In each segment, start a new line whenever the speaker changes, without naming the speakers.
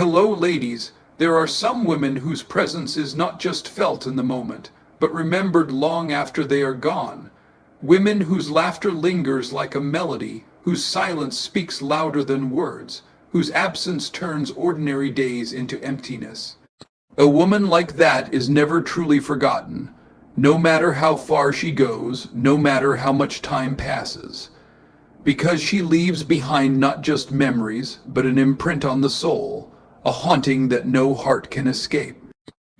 Hello, ladies. There are some women whose presence is not just felt in the moment, but remembered long after they are gone. Women whose laughter lingers like a melody, whose silence speaks louder than words, whose absence turns ordinary days into emptiness. A woman like that is never truly forgotten, no matter how far she goes, no matter how much time passes, because she leaves behind not just memories, but an imprint on the soul, a haunting that no heart can escape.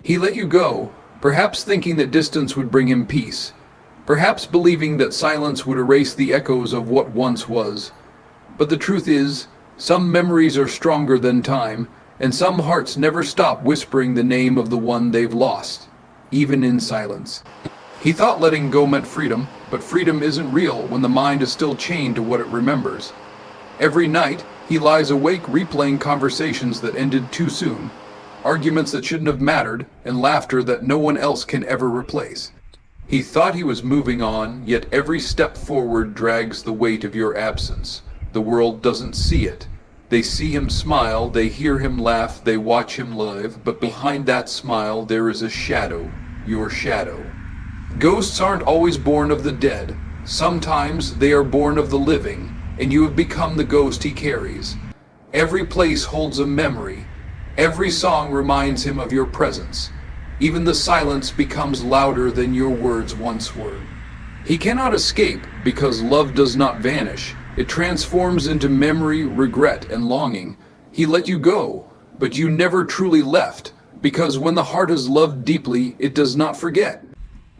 He let you go, perhaps thinking that distance would bring him peace, perhaps believing that silence would erase the echoes of what once was. But the truth is, some memories are stronger than time, and some hearts never stop whispering the name of the one they've lost, even in silence. He thought letting go meant freedom, but freedom isn't real when the mind is still chained to what it remembers. Every night, he lies awake replaying conversations that ended too soon, arguments that shouldn't have mattered, and laughter that no one else can ever replace. He thought he was moving on, yet every step forward drags the weight of your absence. The world doesn't see it. They see him smile, they hear him laugh, they watch him live, but behind that smile there is a shadow, your shadow. Ghosts aren't always born of the dead. Sometimes they are born of the living, and you have become the ghost he carries. Every place holds a memory. Every song reminds him of your presence. Even the silence becomes louder than your words once were. He cannot escape because love does not vanish. It transforms into memory, regret, and longing. He let you go, but you never truly left, because when the heart is loved deeply, it does not forget.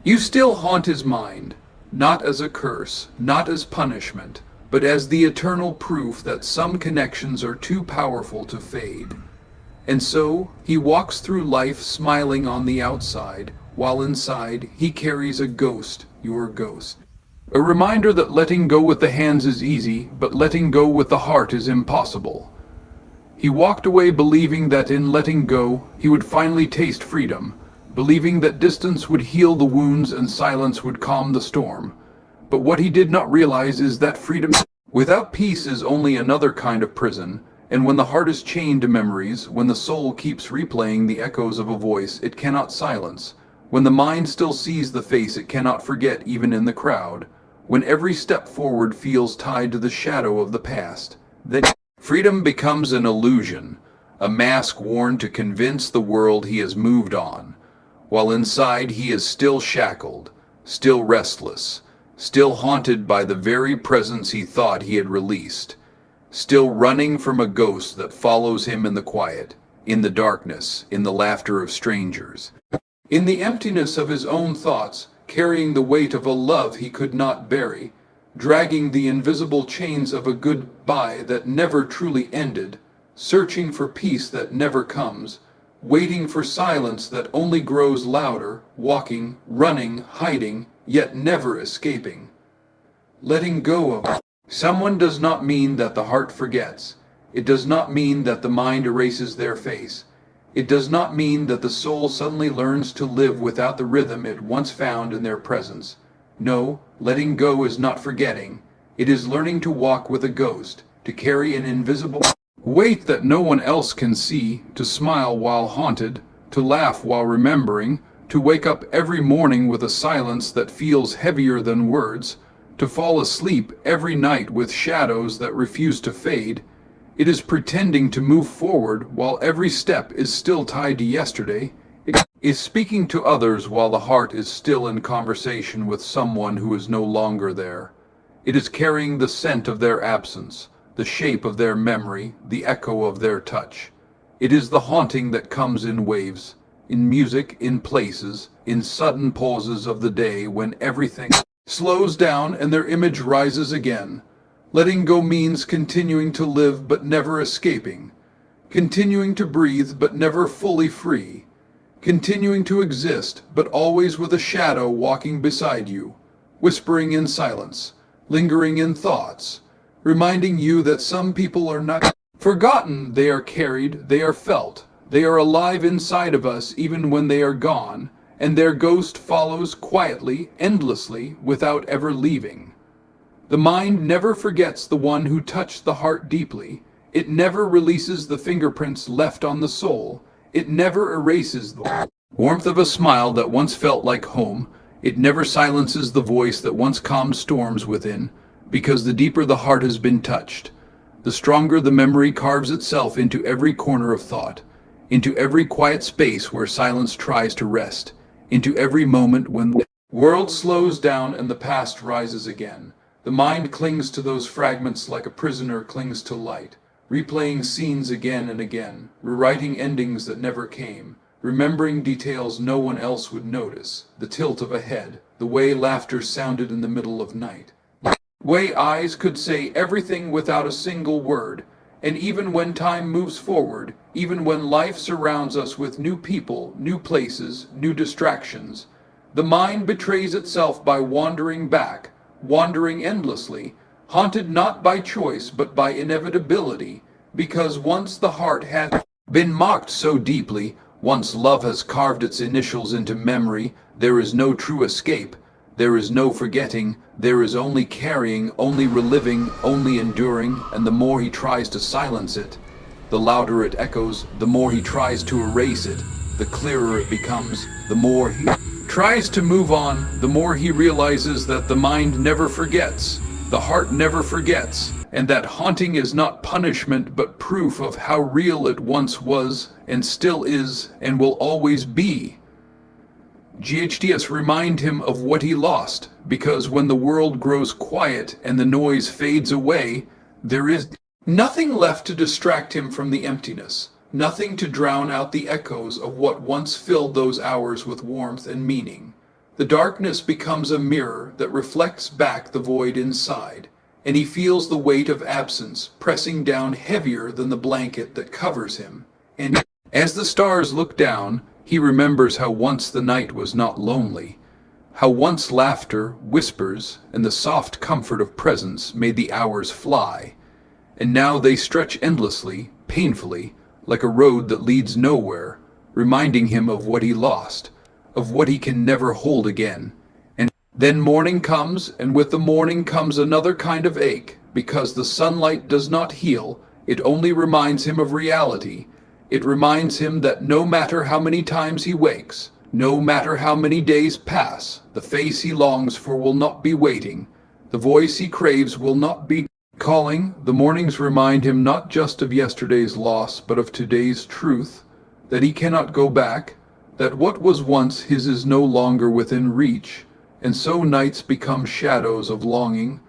You still haunt his mind, not as a curse, not as punishment, but as the eternal proof that some connections are too powerful to fade. And so, he walks through life smiling on the outside, while inside he carries a ghost, your ghost. A reminder that letting go with the hands is easy, but letting go with the heart is impossible. He walked away believing that in letting go, he would finally taste freedom, believing that distance would heal the wounds and silence would calm the storm. But what he did not realize is that freedom without peace is only another kind of prison, and when the heart is chained to memories, when the soul keeps replaying the echoes of a voice it cannot silence, when the mind still sees the face it cannot forget even in the crowd, when every step forward feels tied to the shadow of the past, then freedom becomes an illusion, a mask worn to convince the world he has moved on, while inside he is still shackled, still restless, still haunted by the very presence he thought he had released, still running from a ghost that follows him in the quiet, in the darkness, in the laughter of strangers, in the emptiness of his own thoughts, carrying the weight of a love he could not bury, dragging the invisible chains of a goodbye that never truly ended, searching for peace that never comes, waiting for silence that only grows louder, walking, running, hiding, yet never escaping. Letting go of someone does not mean that the heart forgets. It does not mean that the mind erases their face. It does not mean that the soul suddenly learns to live without the rhythm it once found in their presence. No, letting go is not forgetting. It is learning to walk with a ghost, to carry an invisible weight that no one else can see, to smile while haunted, to laugh while remembering, to wake up every morning with a silence that feels heavier than words, to fall asleep every night with shadows that refuse to fade. It is pretending to move forward while every step is still tied to yesterday. It is speaking to others while the heart is still in conversation with someone who is no longer there. It is carrying the scent of their absence, the shape of their memory, the echo of their touch. It is the haunting that comes in waves, in music, in places, in sudden pauses of the day when everything slows down and their image rises again. Letting go means continuing to live but never escaping, continuing to breathe but never fully free, continuing to exist but always with a shadow walking beside you, whispering in silence, lingering in thoughts, reminding you that some people are not forgotten, they are carried, they are felt, they are alive inside of us even when they are gone, and their ghost follows quietly, endlessly, without ever leaving. The mind never forgets the one who touched the heart deeply. It never releases the fingerprints left on the soul. It never erases the warmth of a smile that once felt like home. It never silences the voice that once calmed storms within, because the deeper the heart has been touched, the stronger the memory carves itself into every corner of thought, into every quiet space where silence tries to rest, into every moment when the world slows down and the past rises again. The mind clings to those fragments like a prisoner clings to light, replaying scenes again and again, rewriting endings that never came, remembering details no one else would notice, the tilt of a head, the way laughter sounded in the middle of night, the way eyes could say everything without a single word. And even when time moves forward, even when life surrounds us with new people, new places, new distractions, the mind betrays itself by wandering back, wandering endlessly, haunted not by choice but by inevitability, because once the heart has been mocked so deeply, once love has carved its initials into memory, there is no true escape, there is no forgetting, there is only carrying, only reliving, only enduring, and the more he tries to silence it, the louder it echoes, the more he tries to erase it, the clearer it becomes, the more he tries to move on, the more he realizes that the mind never forgets, the heart never forgets, and that haunting is not punishment but proof of how real it once was, and still is, and will always be. GHDS remind him of what he lost, because when the world grows quiet and the noise fades away, there is nothing left to distract him from the emptiness, nothing to drown out the echoes of what once filled those hours with warmth and meaning. The darkness becomes a mirror that reflects back the void inside, and he feels the weight of absence pressing down heavier than the blanket that covers him. And as the stars look down, he remembers how once the night was not lonely, how once laughter, whispers, and the soft comfort of presence made the hours fly, and now they stretch endlessly, painfully, like a road that leads nowhere, reminding him of what he lost, of what he can never hold again. And then morning comes, and with the morning comes another kind of ache, because the sunlight does not heal, it only reminds him of reality. It reminds him that no matter how many times he wakes, no matter how many days pass, the face he longs for will not be waiting, the voice he craves will not be calling. The mornings remind him not just of yesterday's loss, but of today's truth, that he cannot go back, that what was once his is no longer within reach, and so nights become shadows of longing,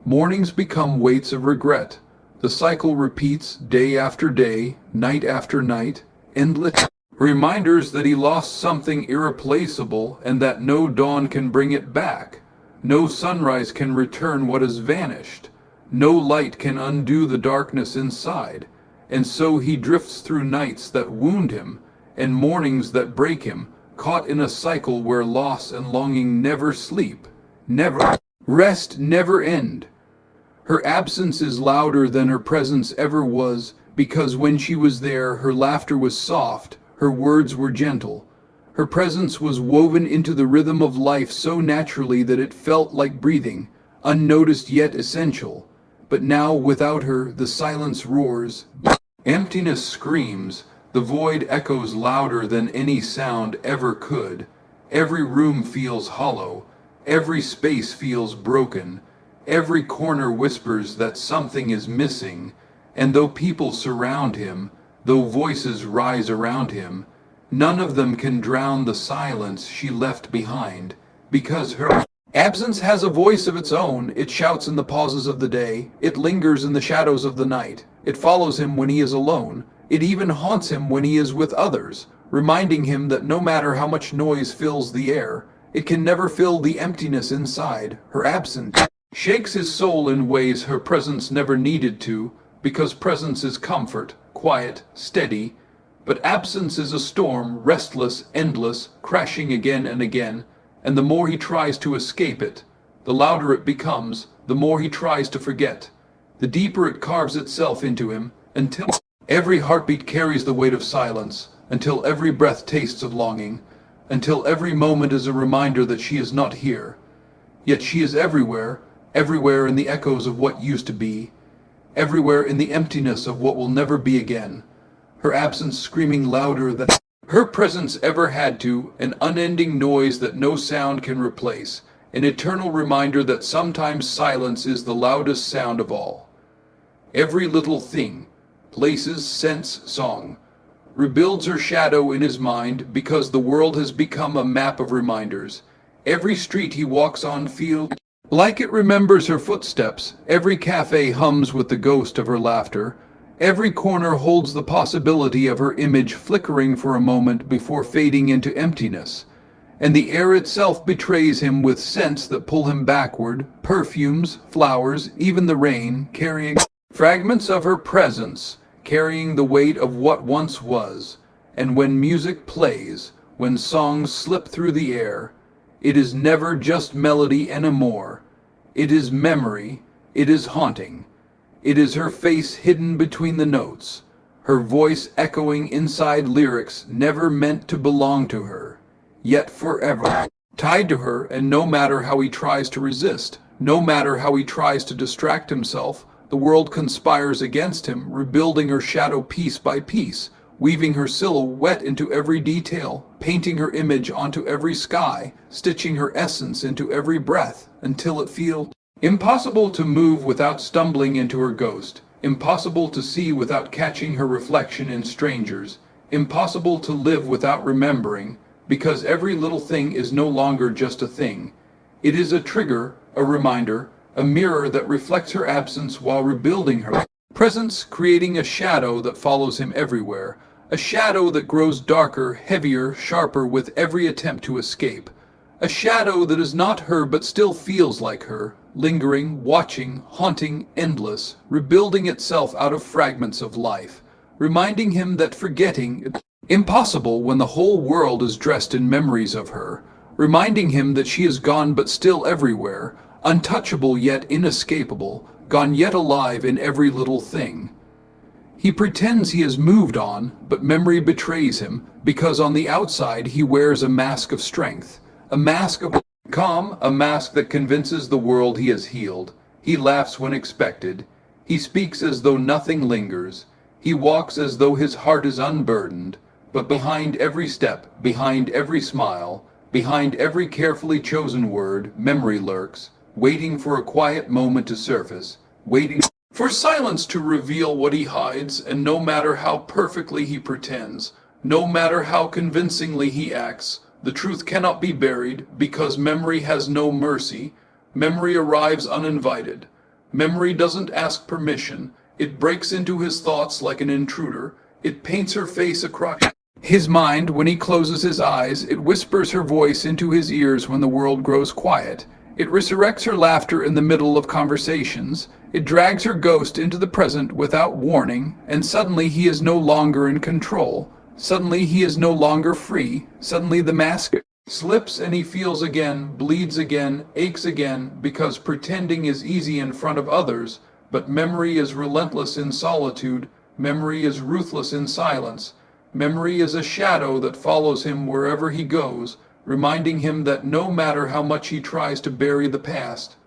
mornings become weights of regret. The cycle repeats day after day, night after night, endless reminders that he lost something irreplaceable and that no dawn can bring it back. No sunrise can return what has vanished. No light can undo the darkness inside. And so he drifts through nights that wound him and mornings that break him, caught in a cycle where loss and longing never sleep, never rest, never end. Her absence is louder than her presence ever was, because when she was there, her laughter was soft, her words were gentle. Her presence was woven into the rhythm of life so naturally that it felt like breathing, unnoticed yet essential. But now, without her, the silence roars, emptiness screams, the void echoes louder than any sound ever could. Every room feels hollow, every space feels broken. Every corner whispers that something is missing, and though people surround him, though voices rise around him, none of them can drown the silence she left behind, because her absence has a voice of its own. It shouts in the pauses of the day, it lingers in the shadows of the night, it follows him when he is alone, it even haunts him when he is with others, reminding him that no matter how much noise fills the air, it can never fill the emptiness inside. Her absence shakes his soul in ways her presence never needed to, because presence is comfort, quiet, steady, but absence is a storm, restless, endless, crashing again and again, and the more he tries to escape it, the louder it becomes, the more he tries to forget, the deeper it carves itself into him, until every heartbeat carries the weight of silence, until every breath tastes of longing, until every moment is a reminder that she is not here. Yet she is everywhere, everywhere in the echoes of what used to be. everywhere in the emptiness of what will never be again. Her absence screaming louder than her presence ever had to, an unending noise that no sound can replace, an eternal reminder that sometimes silence is the loudest sound of all. Every little thing, places, scents, song, rebuilds her shadow in his mind because the world has become a map of reminders. Every street he walks on feels like it remembers her footsteps. Every cafe hums with the ghost of her laughter. Every corner holds the possibility of her image flickering for a moment before fading into emptiness. And the air itself betrays him with scents that pull him backward, perfumes, flowers, even the rain, carrying fragments of her presence, carrying the weight of what once was. And when music plays, when songs slip through the air, it is never just melody anymore. It is memory, it is haunting. It is her face hidden between the notes, her voice echoing inside lyrics never meant to belong to her, yet forever tied to her. And no matter how he tries to resist, no matter how he tries to distract himself, the world conspires against him, rebuilding her shadow piece by piece, weaving her silhouette into every detail, painting her image onto every sky, stitching her essence into every breath, until it feels impossible to move without stumbling into her ghost, impossible to see without catching her reflection in strangers, impossible to live without remembering, because every little thing is no longer just a thing. It is a trigger, a reminder, a mirror that reflects her absence while rebuilding her presence, creating a shadow that follows him everywhere, a shadow that grows darker, heavier, sharper with every attempt to escape, a shadow that is not her but still feels like her, lingering, watching, haunting, endless, rebuilding itself out of fragments of life, reminding him that forgetting is impossible when the whole world is dressed in memories of her, reminding him that she is gone but still everywhere, untouchable yet inescapable, gone yet alive in every little thing. He pretends he has moved on, but memory betrays him, because on the outside he wears a mask of strength, a mask of calm, a mask that convinces the world he has healed. He laughs when expected. He speaks as though nothing lingers. He walks as though his heart is unburdened. But behind every step, behind every smile, behind every carefully chosen word, memory lurks, waiting for a quiet moment to surface, waiting for silence to reveal what he hides. And no matter how perfectly he pretends, no matter how convincingly he acts, the truth cannot be buried, because memory has no mercy. Memory arrives uninvited. Memory doesn't ask permission. It breaks into his thoughts like an intruder. It paints her face across his mind when he closes his eyes. It whispers her voice into his ears when the world grows quiet. It resurrects her laughter in the middle of conversations. It drags her ghost into the present without warning, and suddenly he is no longer in control. Suddenly he is no longer free. Suddenly the mask slips and he feels again, bleeds again, aches again, because pretending is easy in front of others, but memory is relentless in solitude. Memory is ruthless in silence. Memory is a shadow that follows him wherever he goes, reminding him that no matter how much he tries to bury the past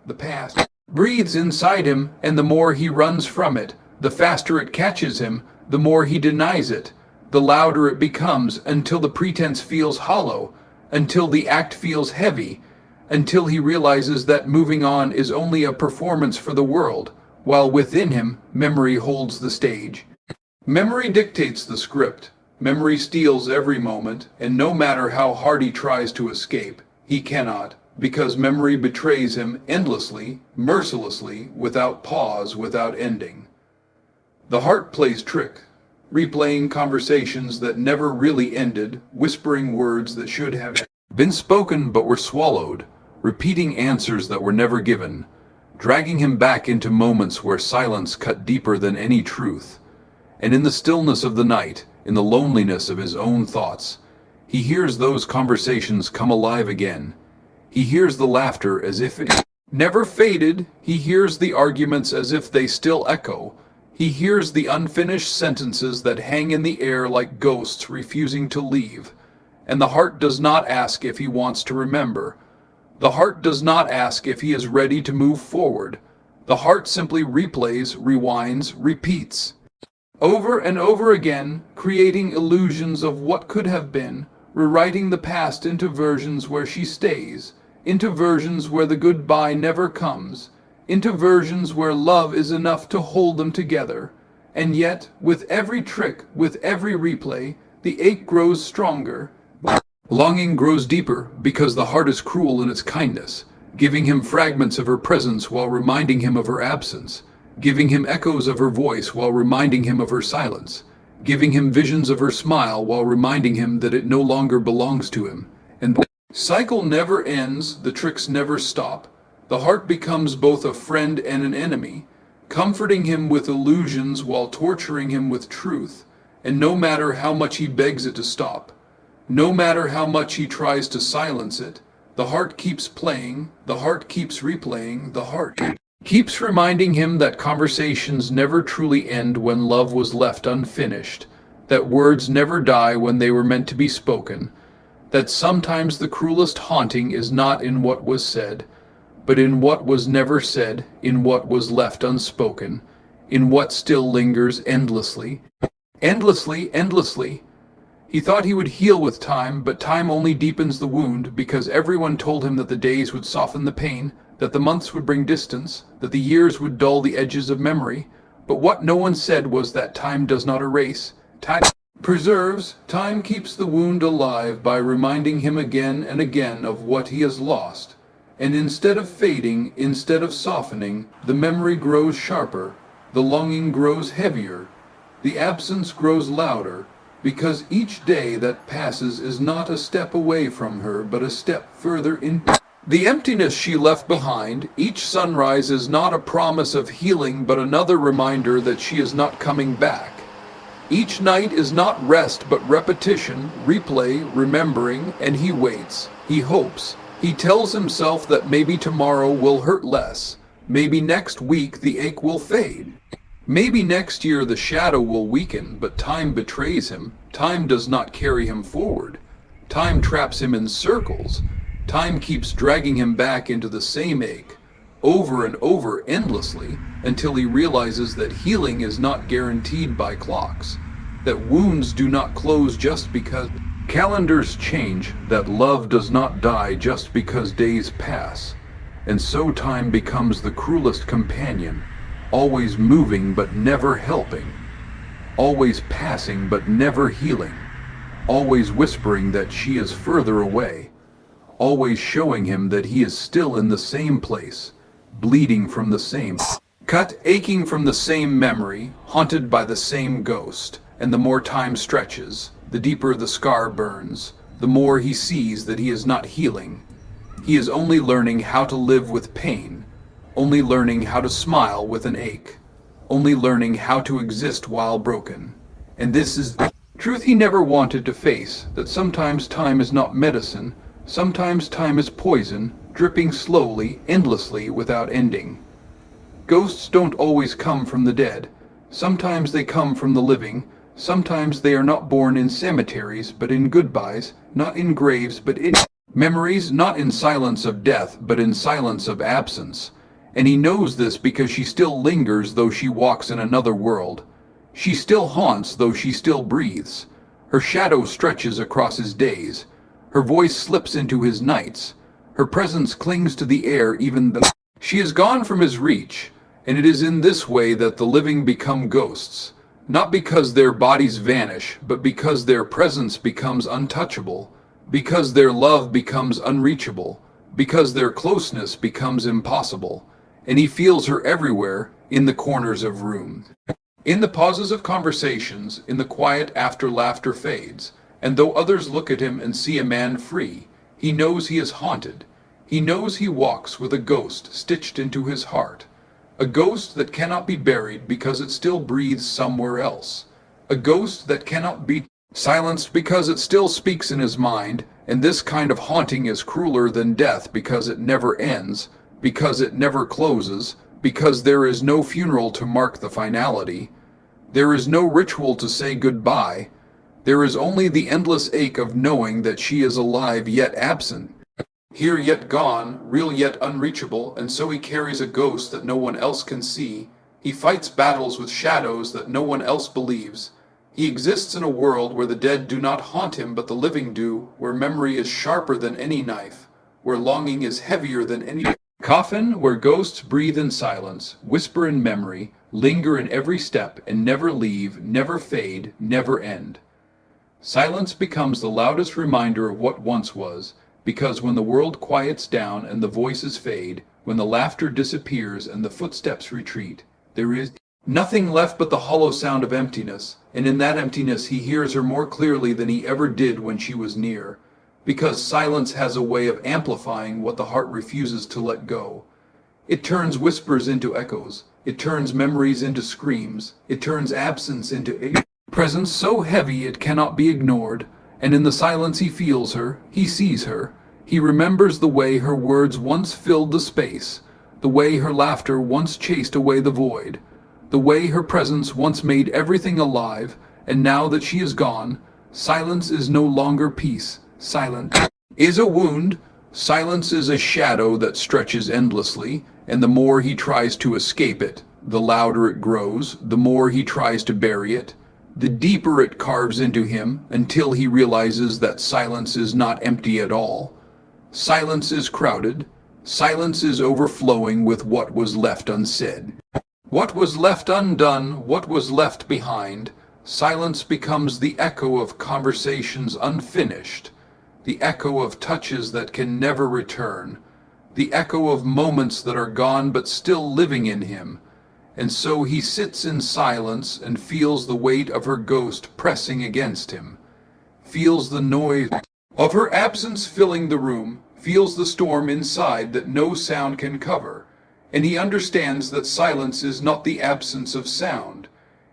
breathes inside him, and the more he runs from it, the faster it catches him, the more he denies it, the louder it becomes, until the pretense feels hollow, until the act feels heavy, until he realizes that moving on is only a performance for the world, while within him, memory holds the stage. Memory dictates the script. Memory steals every moment, and no matter how hard he tries to escape, he cannot, because memory betrays him endlessly, mercilessly, without pause, without ending. The heart plays trick, replaying conversations that never really ended, whispering words that should have been spoken but were swallowed, repeating answers that were never given, dragging him back into moments where silence cut deeper than any truth. And in the stillness of the night, in the loneliness of his own thoughts, he hears those conversations come alive again. He hears the laughter as if it never faded. He hears the arguments as if they still echo. He hears the unfinished sentences that hang in the air like ghosts refusing to leave. And the heart does not ask if he wants to remember. The heart does not ask if he is ready to move forward. The heart simply replays, rewinds, repeats. Over and over again, creating illusions of what could have been, rewriting the past into versions where she stays, into versions where the goodbye never comes, into versions where love is enough to hold them together. And yet, with every trick, with every replay, the ache grows stronger. Longing grows deeper because the heart is cruel in its kindness, giving him fragments of her presence while reminding him of her absence, giving him echoes of her voice while reminding him of her silence, giving him visions of her smile while reminding him that it no longer belongs to him. And the cycle never ends, the tricks never stop. The heart becomes both a friend and an enemy, comforting him with illusions while torturing him with truth. And no matter how much he begs it to stop, no matter how much he tries to silence it, the heart keeps playing, the heart keeps replaying, the heart keeps reminding him that conversations never truly end when love was left unfinished, that words never die when they were meant to be spoken, that sometimes the cruelest haunting is not in what was said, but in what was never said, in what was left unspoken, in what still lingers endlessly, endlessly, endlessly. He thought he would heal with time, but time only deepens the wound, because everyone told him that the days would soften the pain, that the months would bring distance, that the years would dull the edges of memory. But what no one said was that time does not erase. Time preserves, time keeps the wound alive by reminding him again and again of what he has lost. And instead of fading, instead of softening, the memory grows sharper, the longing grows heavier, the absence grows louder, because each day that passes is not a step away from her, but a step further in. The emptiness she left behind, each sunrise is not a promise of healing, but another reminder that she is not coming back. Each night is not rest, but repetition, replay, remembering, and he waits, he hopes. He tells himself that maybe tomorrow will hurt less, maybe next week the ache will fade. Maybe next year the shadow will weaken, but time betrays him. Time does not carry him forward. Time traps him in circles. Time keeps dragging him back into the same ache, over and over endlessly, until he realizes that healing is not guaranteed by clocks, that wounds do not close just because calendars change, that love does not die just because days pass. And so time becomes the cruelest companion, always moving but never helping, always passing but never healing, always whispering that she is further away, always showing him that he is still in the same place, bleeding from the same cut, aching from the same memory, haunted by the same ghost. And the more time stretches, the deeper the scar burns, the more he sees that he is not healing. He is only learning how to live with pain, only learning how to smile with an ache, only learning how to exist while broken. And this is the truth he never wanted to face, that sometimes time is not medicine, sometimes time is poison, dripping slowly, endlessly, without ending. Ghosts don't always come from the dead. Sometimes they come from the living. Sometimes they are not born in cemeteries, but in goodbyes, not in graves, but in memories, not in silence of death, but in silence of absence. And he knows this because she still lingers though she walks in another world. She still haunts though she still breathes. Her shadow stretches across his days. Her voice slips into his nights. Her presence clings to the air even though she is gone from his reach. And it is in this way that the living become ghosts. Not because their bodies vanish, but because their presence becomes untouchable, because their love becomes unreachable, because their closeness becomes impossible. And he feels her everywhere, in the corners of rooms, in the pauses of conversations, in the quiet after laughter fades. And though others look at him and see a man free, he knows he is haunted. He knows he walks with a ghost stitched into his heart. A ghost that cannot be buried because it still breathes somewhere else. A ghost that cannot be silenced because it still speaks in his mind. And this kind of haunting is crueler than death because it never ends, because it never closes, because there is no funeral to mark the finality. There is no ritual to say goodbye. There is only the endless ache of knowing that she is alive yet absent. Here yet gone, real yet unreachable, and so he carries a ghost that no one else can see. He fights battles with shadows that no one else believes. He exists in a world where the dead do not haunt him but the living do, where memory is sharper than any knife, where longing is heavier than any coffin, where ghosts breathe in silence, whisper in memory, linger in every step, and never leave, never fade, never end. Silence becomes the loudest reminder of what once was, because when the world quiets down and the voices fade, when the laughter disappears and the footsteps retreat, there is nothing left but the hollow sound of emptiness, and in that emptiness he hears her more clearly than he ever did when she was near, because silence has a way of amplifying what the heart refuses to let go. It turns whispers into echoes, it turns memories into screams, it turns absence into a presence so heavy it cannot be ignored, and in the silence he feels her, he sees her, he remembers the way her words once filled the space, the way her laughter once chased away the void, the way her presence once made everything alive, and now that she is gone, silence is no longer peace, silence is a wound, silence is a shadow that stretches endlessly, and the more he tries to escape it, the louder it grows, the more he tries to bury it, the deeper it carves into him until he realizes that silence is not empty at all. Silence is crowded. Silence is overflowing with what was left unsaid. What was left undone, what was left behind. Silence becomes the echo of conversations unfinished, the echo of touches that can never return, the echo of moments that are gone but still living in him. And so he sits in silence and feels the weight of her ghost pressing against him, feels the noise of her absence filling the room, feels the storm inside that no sound can cover, and he understands that silence is not the absence of sound.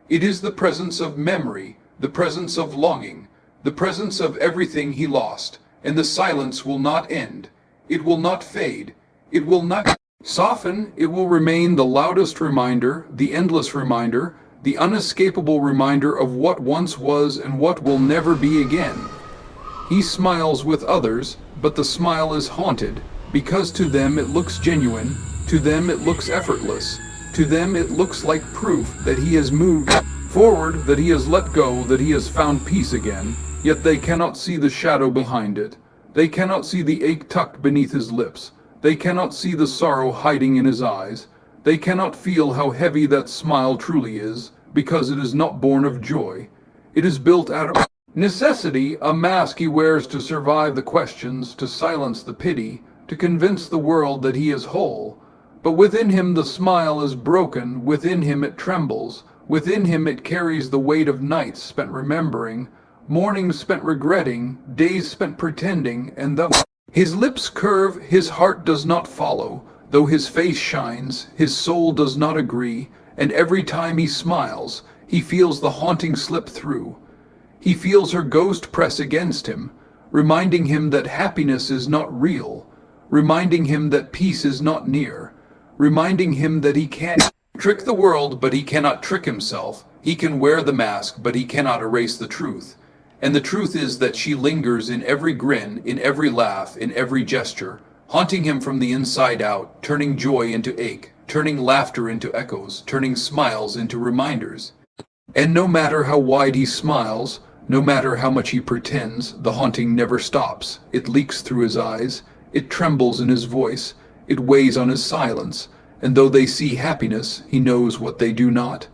It is the presence of memory, the presence of longing, the presence of everything he lost, and the silence will not end. It will not fade. It will not soften. It will remain the loudest reminder, the endless reminder, the unescapable reminder of what once was and what will never be again. He smiles with others, but the smile is haunted, because to them it looks genuine, to them it looks effortless, to them it looks like proof that he has moved forward, that he has let go, that he has found peace again, yet they cannot see the shadow behind it. They cannot see the ache tucked beneath his lips. They cannot see the sorrow hiding in his eyes. They cannot feel how heavy that smile truly is, because it is not born of joy. It is built out of necessity, a mask he wears to survive the questions, to silence the pity, to convince the world that he is whole. But within him the smile is broken, within him it trembles, within him it carries the weight of nights spent remembering, mornings spent regretting, days spent pretending, and though his lips curve, his heart does not follow, though his face shines, his soul does not agree, and every time he smiles, he feels the haunting slip through. He feels her ghost press against him, reminding him that happiness is not real, reminding him that peace is not near, reminding him that he can't trick the world, but he cannot trick himself. He can wear the mask, but he cannot erase the truth. And the truth is that she lingers in every grin, in every laugh, in every gesture, haunting him from the inside out, turning joy into ache, turning laughter into echoes, turning smiles into reminders. And no matter how wide he smiles, no matter how much he pretends, the haunting never stops. It leaks through his eyes, it trembles in his voice, it weighs on his silence, and though they see happiness, he knows what they do not.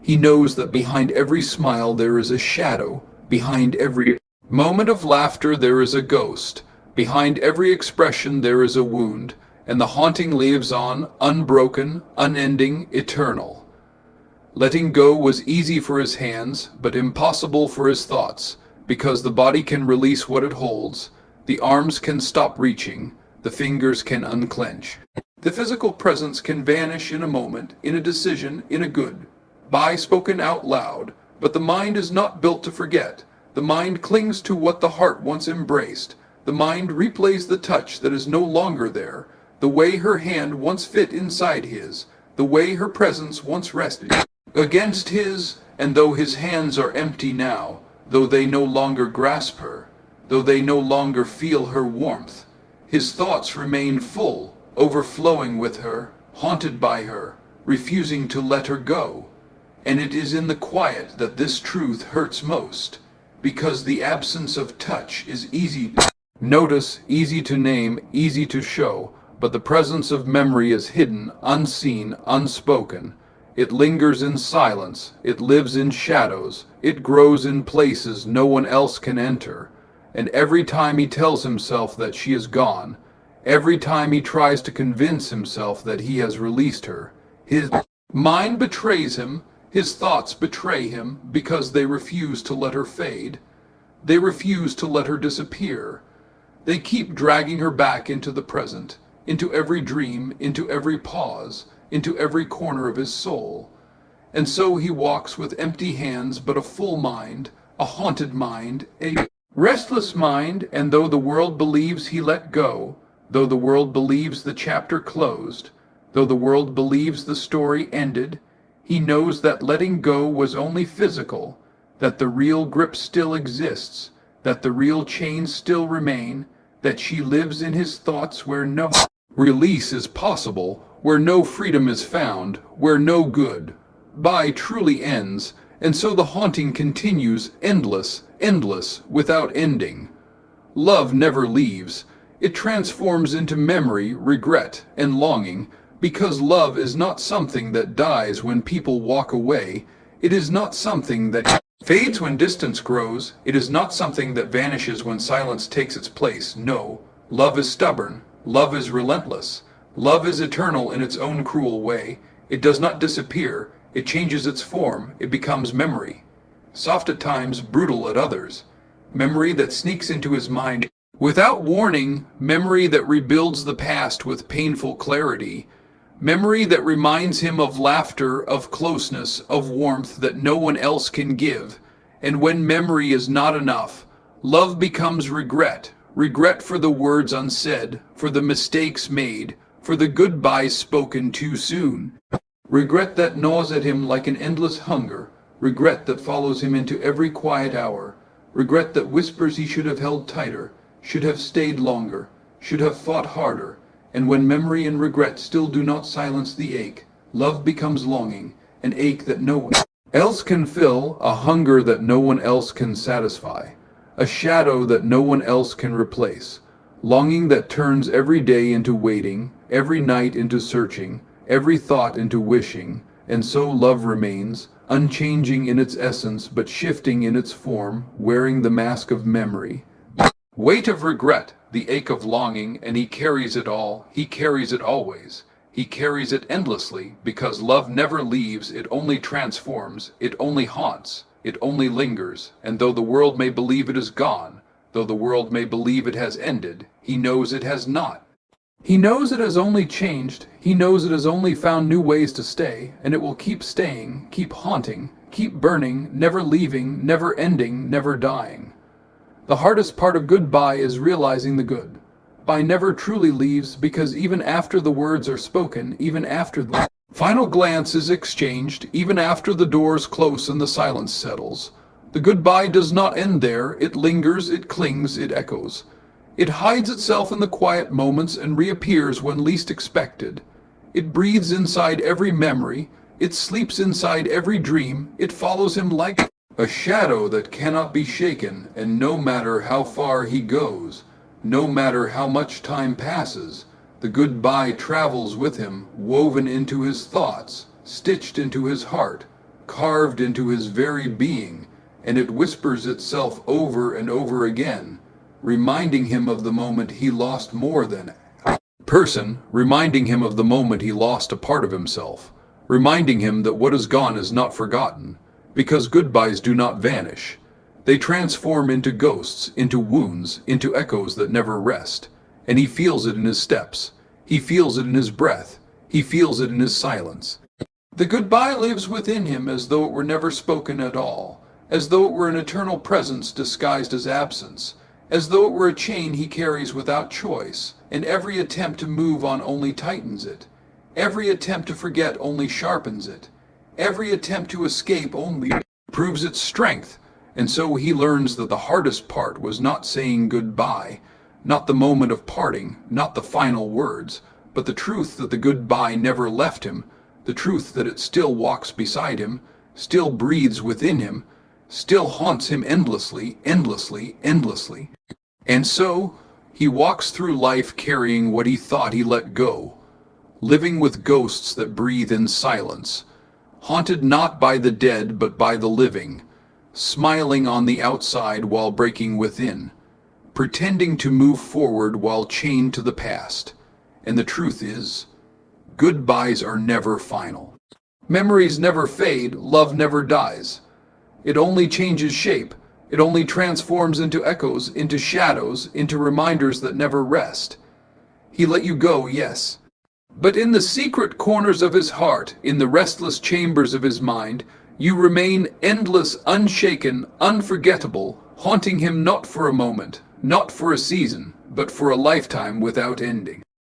He knows that behind every smile there is a shadow, behind every moment of laughter there is a ghost, behind every expression there is a wound, and the haunting lives on, unbroken, unending, eternal. Letting go was easy for his hands, but impossible for his thoughts, because the body can release what it holds, the arms can stop reaching, the fingers can unclench. The physical presence can vanish in a moment, in a decision, in a good bye spoken out loud, but the mind is not built to forget. The mind clings to what the heart once embraced. The mind replays the touch that is no longer there, the way her hand once fit inside his, the way her presence once rested against his, and though his hands are empty now, though they no longer grasp her, though they no longer feel her warmth, His thoughts remain full, overflowing with her, haunted by her, refusing to let her go. And it is in the quiet that this truth hurts most, because the absence of touch is easy to notice, easy to name, easy to show, but the presence of memory is hidden, unseen, unspoken. It lingers in silence, it lives in shadows, it grows in places no one else can enter. And every time he tells himself that she is gone, every time he tries to convince himself that he has released her, his mind betrays him, his thoughts betray him because they refuse to let her fade. They refuse to let her disappear. They keep dragging her back into the present, into every dream, into every pause, into every corner of his soul. And so he walks with empty hands but a full mind, a haunted mind, a restless mind, and though the world believes he let go, though the world believes the chapter closed, though the world believes the story ended, he knows that letting go was only physical, that the real grip still exists, that the real chains still remain, that she lives in his thoughts where no release is possible, where no freedom is found, where no goodbye truly ends, and so the haunting continues, endless, endless, without ending. Love never leaves. It transforms into memory, regret, and longing, because love is not something that dies when people walk away. It is not something that fades when distance grows. It is not something that vanishes when silence takes its place. No, love is stubborn. Love is relentless. Love is eternal in its own cruel way. It does not disappear. It changes its form. It becomes memory. Soft at times, brutal at others. Memory that sneaks into his mind without warning. Memory that rebuilds the past with painful clarity. Memory that reminds him of laughter, of closeness, of warmth that no one else can give. And when memory is not enough, love becomes regret. Regret for the words unsaid, for the mistakes made, for the goodbyes spoken too soon. Regret that gnaws at him like an endless hunger. Regret that follows him into every quiet hour. Regret that whispers he should have held tighter, should have stayed longer, should have fought harder. And when memory and regret still do not silence the ache, love becomes longing, an ache that no one else can fill, a hunger that no one else can satisfy, a shadow that no one else can replace, longing that turns every day into waiting, every night into searching, every thought into wishing, and so love remains, unchanging in its essence but shifting in its form, wearing the mask of memory. Weight of regret, the ache of longing, and he carries it all, he carries it always. He carries it endlessly, because love never leaves, it only transforms, it only haunts, it only lingers, and though the world may believe it is gone, though the world may believe it has ended, he knows it has not. He knows it has only changed, he knows it has only found new ways to stay, and it will keep staying, keep haunting, keep burning, never leaving, never ending, never dying. The hardest part of goodbye is realizing the good. Bye never truly leaves because even after the words are spoken, even after the final glance is exchanged, even after the doors close and the silence settles, the goodbye does not end there. It lingers, it clings, it echoes. It hides itself in the quiet moments and reappears when least expected. It breathes inside every memory. It sleeps inside every dream. It follows him like a shadow that cannot be shaken, and no matter how far he goes, no matter how much time passes, the goodbye travels with him, woven into his thoughts, stitched into his heart, carved into his very being, and it whispers itself over and over again, reminding him of the moment he lost more than a person, reminding him of the moment he lost a part of himself, reminding him that what is gone is not forgotten, because goodbyes do not vanish. They transform into ghosts, into wounds, into echoes that never rest. And he feels it in his steps. He feels it in his breath. He feels it in his silence. The goodbye lives within him as though it were never spoken at all, as though it were an eternal presence disguised as absence, as though it were a chain he carries without choice, and every attempt to move on only tightens it. Every attempt to forget only sharpens it. Every attempt to escape only proves its strength, and so he learns that the hardest part was not saying goodbye, Not the moment of parting, not the final words, but the truth that the goodbye never left him, the truth that it still walks beside him, still breathes within him, still haunts him endlessly, endlessly, endlessly. And so, he walks through life carrying what he thought he let go, living with ghosts that breathe in silence, haunted not by the dead but by the living, smiling on the outside while breaking within, pretending to move forward while chained to the past. And the truth is, goodbyes are never final. Memories never fade, love never dies. It only changes shape. It only transforms into echoes, into shadows, into reminders that never rest. He let you go, yes. But in the secret corners of his heart, in the restless chambers of his mind, you remain endless, unshaken, unforgettable, haunting him not for a moment, not for a season, but for a lifetime without ending.